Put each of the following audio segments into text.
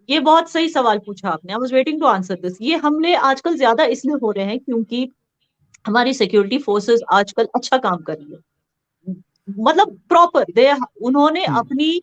ये बहुत सही सवाल पूछा आपने। I was waiting to answer this. ये हमले आजकल ज्यादा इसलिए हो रहे हैं क्योंकि हमारी सिक्योरिटी फोर्सेस आजकल अच्छा काम कर रही है। मतलब प्रॉपर दे उन्होंने हम्म। अपनी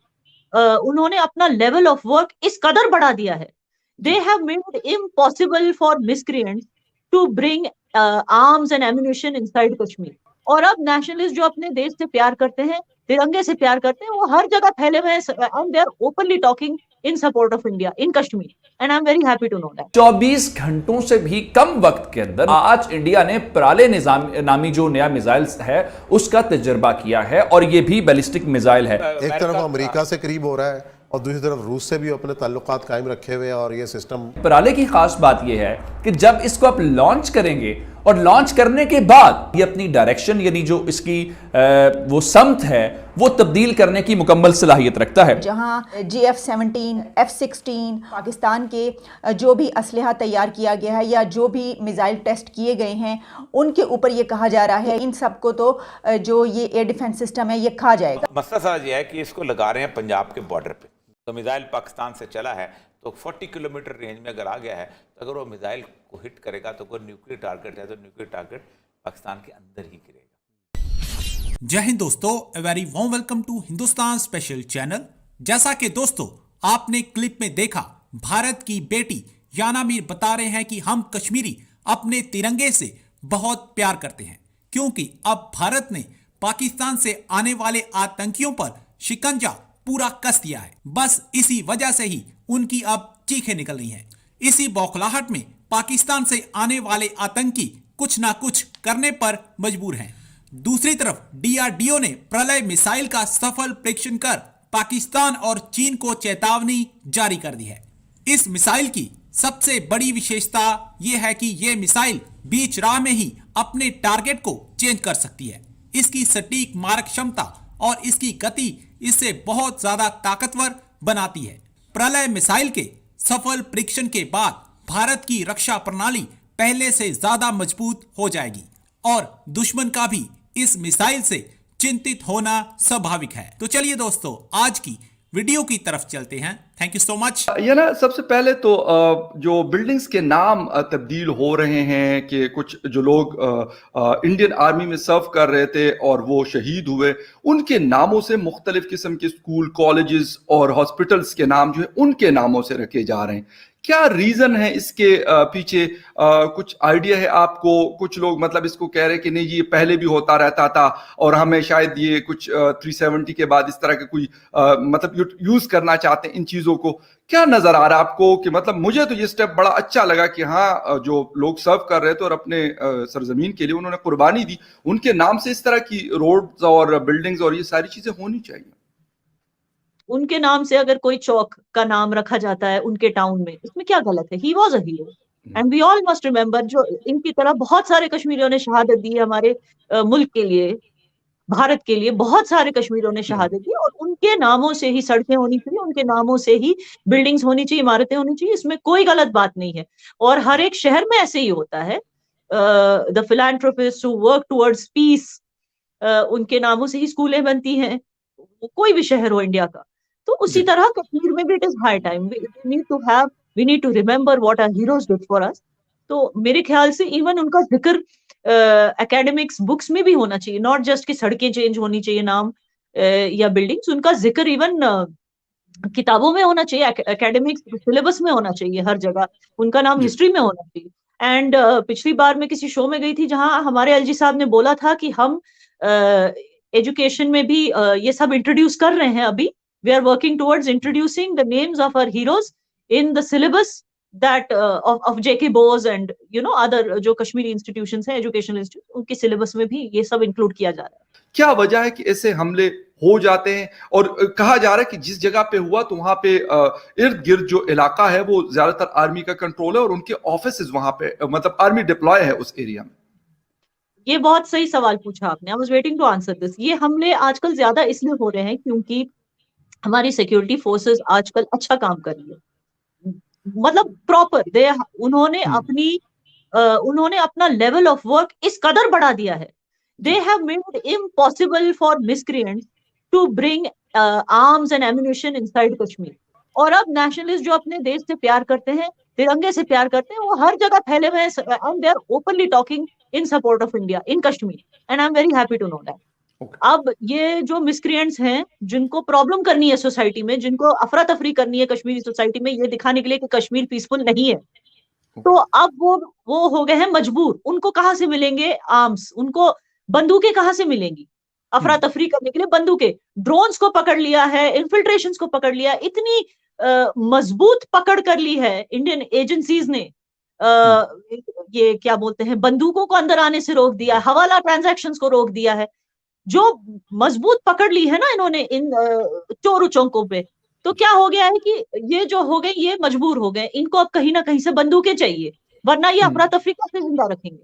उन्होंने अपना लेवल ऑफ वर्क इस कदर बढ़ा दिया है। दे जी। Have made impossible for miscreants to bring arms and ammunition inside Kashmir. और अब नेशनलिस्ट जो अपने देश से प्यार करते हैं, तिरंगे से प्यार करते हैं, वो हर जगह फैले हुए हैं and they are openly talking in support of India in Kashmir. And I am very happy to know that. 24 घंटों से भी कम वक्त के अंदर आज इंडिया ने प्राले निजाम नामी जो नया मिसाइल है उसका तजर्बा किया है, और ये भी बैलिस्टिक मिसाइल है। एक तरफ अमेरिका से करीब हो रहा है और दूसरी तरफ रूस से भी अपने ताल्लुकात कायम रखे हुए हैं, और ये सिस्टम प्राले की खास बात यह है कि जब इसको आप लॉन्च करेंगे और लॉन्च करने के बाद ये अपनी डायरेक्शन यानी जो इसकी वो समत है वो तब्दील करने की मुकम्मल सलाहियत रखता है। जहां GF-17, F-16 पाकिस्तान के जो भी असलहा तैयार किया गया है या जो भी मिसाइल टेस्ट किए गए हैं उनके ऊपर ये कहा जा रहा है इन सबको तो जो ये एयर डिफेंस सिस्टम है ये खा जाएगा। मसला सारा ये है कि इसको लगा रहे हैं पंजाब के बॉर्डर पे। तो मिसाइल पाकिस्तान से चला है तो 40 किलोमीटर रेंज में अगर आ गया है तो अगर वो मिसाइल को हिट करेगा तो कोई न्यूक्लियर टारगेट है तो न्यूक्लियर टारगेट पाकिस्तान के अंदर ही गिरेगा। जय हिंद दोस्तों, a very warm welcome to Hindustan special channel. जैसा कि दोस्तों आपने क्लिप में देखा, भारत की बेटी याना मीर बता रहे हैं कि हम कश्मीरी अपने तिरंगे से बहुत प्यार करते हैं क्योंकि अब भारत ने पाकिस्तान से आने वाले आतंकियों पर शिकंजा पूरा कस दिया है। बस इसी वजह से ही उनकी अब चीखें निकल रही हैं। इसी बौखलाहट में पाकिस्तान से आने वाले आतंकी कुछ ना कुछ करने पर मजबूर हैं। दूसरी तरफ DRDO ने प्रलय मिसाइल का सफल परीक्षण कर पाकिस्तान और चीन को चेतावनी जारी कर दी है। इस मिसाइल की सबसे बड़ी विशेषता यह है कि यह मिसाइल बीच राह में ही अपने टारगेट को चेंज कर सकती है। इसकी सटीक मारक क्षमता और इसकी गति इसे बहुत ज्यादा ताकतवर बनाती है। प्रलय मिसाइल के सफल परीक्षण के बाद भारत की रक्षा प्रणाली पहले से ज्यादा मजबूत हो जाएगी और दुश्मन का भी इस मिसाइल से चिंतित होना स्वाभाविक है। तो चलिए दोस्तों आज की वीडियो की तरफ चलते हैं। Thank you so much. ये ना सबसे पहले तो जो बिल्डिंग्स के नाम तब्दील हो रहे हैं कि कुछ जो लोग इंडियन आर्मी में सर्व कर रहे थे और वो शहीद हुए, उनके नामों से मुख्तलिफ किस्म के स्कूल, कॉलेजेस और हॉस्पिटल्स के नाम जो है उनके नामों से रखे जा रहे हैं। क्या रीजन है इसके पीछे? कुछ आइडिया है आपको? कुछ लोग मतलब इसको कह रहे हैं कि नहीं जी ये पहले भी होता रहता था और हमें शायद ये कुछ 370 के बाद इस तरह के कोई मतलब यूज करना चाहते हैं इन चीजों को। क्या नजर आ रहा है आपको कि मतलब मुझे तो ये स्टेप बड़ा अच्छा लगा कि हाँ जो लोग सर्व कर रहे थे और अपने सरजमीन के लिए उन्होंने कुर्बानी दी, उनके नाम से इस तरह की रोड्स और बिल्डिंग्स और ये सारी चीजें होनी चाहिए। उनके नाम से अगर कोई चौक का नाम रखा जाता है उनके टाउन में, इसमें क्या गलत है? He was a hero and we all must remember. जो इनकी तरह बहुत सारे कश्मीरियों ने शहादत दी है हमारे मुल्क के लिए, भारत के लिए। बहुत सारे कश्मीरियों ने शहादत दी और उनके नामों से ही सड़कें होनी चाहिए, उनके नामों से ही बिल्डिंग्स होनी चाहिए, इमारतें होनी चाहिए। इसमें कोई गलत बात नहीं है और हर एक शहर में ऐसे ही होता है। The philanthropist who work towards peace, उनके नामों से ही स्कूलें बनती हैं, कोई भी शहर हो इंडिया का। तो उसी तरह कश्मीर में भी it is high time we need to remember what our heroes did for us. तो मेरे ख्याल से इवन उनका जिक्र एकेडमिक्स बुक्स में भी होना चाहिए, नॉट जस्ट कि सड़कें चेंज होनी चाहिए नाम या बिल्डिंग्स। उनका जिक्र इवन किताबों में होना चाहिए, एकेडमिक्स सिलेबस में होना चाहिए, हर जगह उनका नाम हिस्ट्री में होना चाहिए। एंड पिछली बार मैं किसी शो में गई थी जहां हमारे एलजी साहब ने बोला था कि हम एजुकेशन में भी ये सब इंट्रोड्यूस कर रहे हैं अभी। We are working towards introducing the names of our heroes in the syllabus that of JK Bose and other जो कश्मीरी institutions हैं, educational institutions, उनके syllabus में भी ये सब include किया जा रहा है। क्या वजह है कि ऐसे हमले हो जाते हैं? और कहा जा रहा है कि जिस जगह पे हुआ तो वहां पे इर्द गिर्द जो इलाका है वो ज्यादातर आर्मी का कंट्रोल है और उनके ऑफिसेज वहां पे मतलब आर्मी डिप्लॉय है उस एरिया में। ये बहुत सही सवाल पूछा आपने। I was waiting to answer this. ये हमले आजकल ज्यादा इसलिए हो रहे हैं क्योंकि हमारी सिक्योरिटी फोर्सेस आजकल अच्छा काम कर रही है। मतलब प्रॉपर दे उन्होंने अपना लेवल ऑफ वर्क इस कदर बढ़ा दिया है। They have made impossible for miscreants to bring arms and ammunition inside Kashmir. और अब नेशनलिस्ट जो अपने देश से प्यार करते हैं, तिरंगे से प्यार करते हैं, वो हर जगह फैले हुए हैं and they are openly talking in support of India in Kashmir and I am very happy to know that. अब ये जो मिसक्रिएंट्स हैं, जिनको प्रॉब्लम करनी है सोसाइटी में, जिनको अफरा तफरी करनी है कश्मीरी सोसाइटी में, ये दिखाने के लिए कि कश्मीर पीसफुल नहीं है, तो अब वो हो गए हैं मजबूर। उनको कहां से मिलेंगे आर्म्स, उनको बंदूकें कहां से मिलेंगी अफरा तफरी करने के लिए? बंदूकें, ड्रोन्स को पकड़ लिया है, इन्फिल्ट्रेशंस को पकड़ लिया, इतनी मजबूत पकड़ कर ली है इंडियन एजेंसीज ने। ये क्या बोलते हैं, बंदूकों को अंदर आने से रोक दिया, हवाला ट्रांजैक्शंस को रोक दिया है, जो मजबूत पकड़ ली है ना इन्होंने इन चोर चौंकों पे। तो क्या हो गया है कि ये जो हो गए, ये मजबूर हो गए, इनको अब कहीं ना कहीं से बंदूकें चाहिए, वरना ये अफरा तफरी कैसे जिंदा रखेंगे?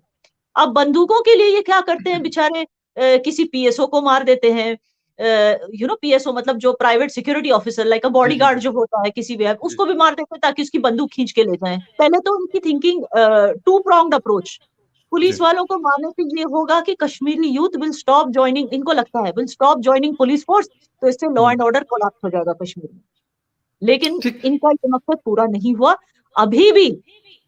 अब बंदूकों के लिए ये क्या करते हैं बेचारे, किसी पीएसओ को मार देते हैं। पीएसओ मतलब जो प्राइवेट सिक्योरिटी ऑफिसर, लाइक अ बॉडीगार्ड जो होता है किसी भी, उसको भी मार देते हैं ताकि उसकी बंदूक खींच के ले जाएं। पहले तो उनकी thinking two pronged approach, police वालों को मारने से ये होगा कि Kashmiri youth will stop joining, इनको लगता है will stop joining police force, तो इससे लॉ एंड ऑर्डर कोलैप्स हो जाएगा कश्मीर में। लेकिन इनका ये मकसद पूरा नहीं हुआ। अभी भी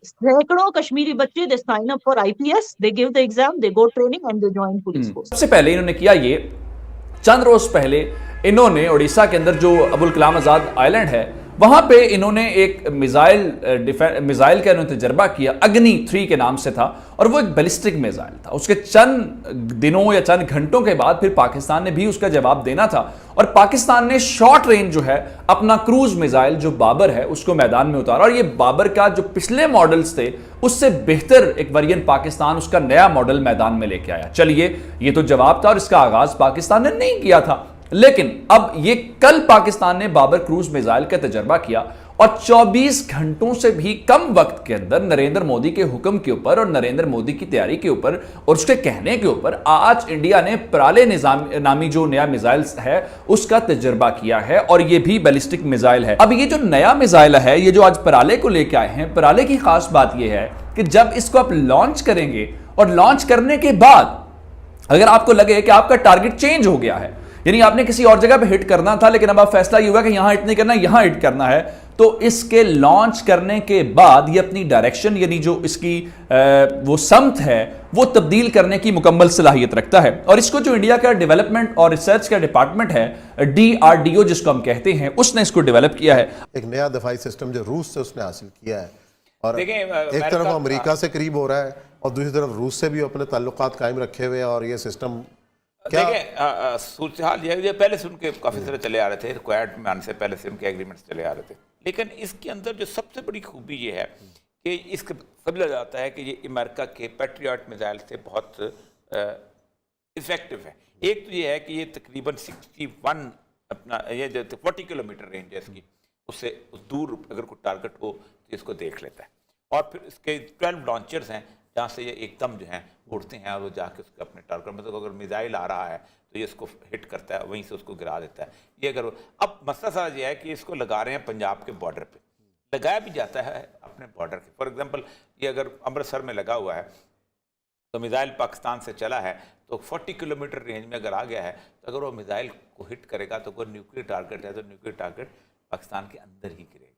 सैकड़ों कश्मीरी बच्चे they sign up for IPS, they give the exam, they go training and they join police force. सबसे पहले इन्होंने किया ये, चंद रोज पहले इन्होंने उड़ीसा के अंदर जो अबुल कलाम आजाद आइलैंड है, वहां पे इन्होंने एक मिसाइल का इन्होंने तजर्बा किया, अग्नि 3 के नाम से था, और वो एक बैलिस्टिक मिसाइल था। उसके चंद दिनों या चंद घंटों के बाद फिर पाकिस्तान ने भी उसका जवाब देना था, और पाकिस्तान ने शॉर्ट रेंज जो है अपना क्रूज मिसाइल जो बाबर है उसको मैदान में उतारा, और ये बाबर का जो पिछले मॉडल्स थे उससे बेहतर एक वेरिएंट पाकिस्तान उसका नया मॉडल मैदान में लेके आया। चलिए, ये तो जवाब था और इसका आगाज पाकिस्तान ने नहीं किया था, लेकिन अब ये कल पाकिस्तान ने बाबर क्रूज मिसाइल का तजर्बा किया, और 24 घंटों से भी कम वक्त के अंदर नरेंद्र मोदी के हुक्म के ऊपर और नरेंद्र मोदी की तैयारी के ऊपर और उसके कहने के ऊपर आज इंडिया ने पराले नामी जो नया मिसाइल है उसका तजर्बा किया है, और ये भी बैलिस्टिक मिसाइल है। अब ये जो नया मिसाइल है, ये जो आज पराले को लेकर आए हैं, पराले की खास बात यह है कि जब इसको आप लॉन्च करेंगे और लॉन्च करने के बाद अगर आपको लगे कि आपका टारगेट चेंज हो गया है, यानी आपने किसी और जगह पे हिट करना था लेकिन अब आप फैसला ये हुआ कि यहां हिट नहीं करना, यहां हिट करना है, तो इसके लॉन्च करने के बाद ये अपनी डायरेक्शन यानी जो इसकी वो समत है वो तब्दील करने की मुकम्मल सलाहियत रखता है। और इसको जो इंडिया का डेवलपमेंट और रिसर्च का डिपार्टमेंट है, DRDO जिसको हम कहते हैं, उसने इसको डेवलप किया है। एक नया दफाई सिस्टम जो रूस से उसने हासिल किया है, और एक तरफ अमेरिका से करीब हो रहा है और दूसरी तरफ रूस से भी अपने ताल्लुकात कायम रखे हुए, और ये सिस्टम देखिए सूरत ये पहले से उनके काफ़ी सारे चले आ रहे थे, क्वाड में आने से पहले से उनके एग्रीमेंट्स चले आ रहे थे, लेकिन इसके अंदर जो सबसे बड़ी खूबी ये है कि इसका समझा जाता है कि ये अमेरिका के पैट्रियट मिसाइल से बहुत इफेक्टिव है। एक तो ये है कि ये तकरीबन 61 अपना ये जो 40 किलोमीटर रेंज है इसकी, उससे दूर अगर कोई टारगेट हो तो इसको देख लेता है, और फिर इसके 12 लॉन्चर्स हैं जहाँ से ये एकदम जो हैं उड़ते हैं और वो जाके उसके अपने टारगेट, मतलब अगर मिसाइल आ रहा है तो ये इसको हिट करता है, वहीं से उसको गिरा देता है। ये अगर अब मसला सारा ये है कि इसको लगा रहे हैं पंजाब के बॉर्डर पे, लगाया भी जाता है अपने बॉर्डर के। फॉर एग्जांपल ये अगर अमृतसर में लगा हुआ है तो मिसाइल पाकिस्तान से चला है तो 40 किलोमीटर रेंज में अगर आ गया है तो अगर वो मिसाइल को हिट करेगा तो कोई न्यूक्लियर टारगेट है तो न्यूक्लियर टारगेट पाकिस्तान के अंदर ही गिरेगा।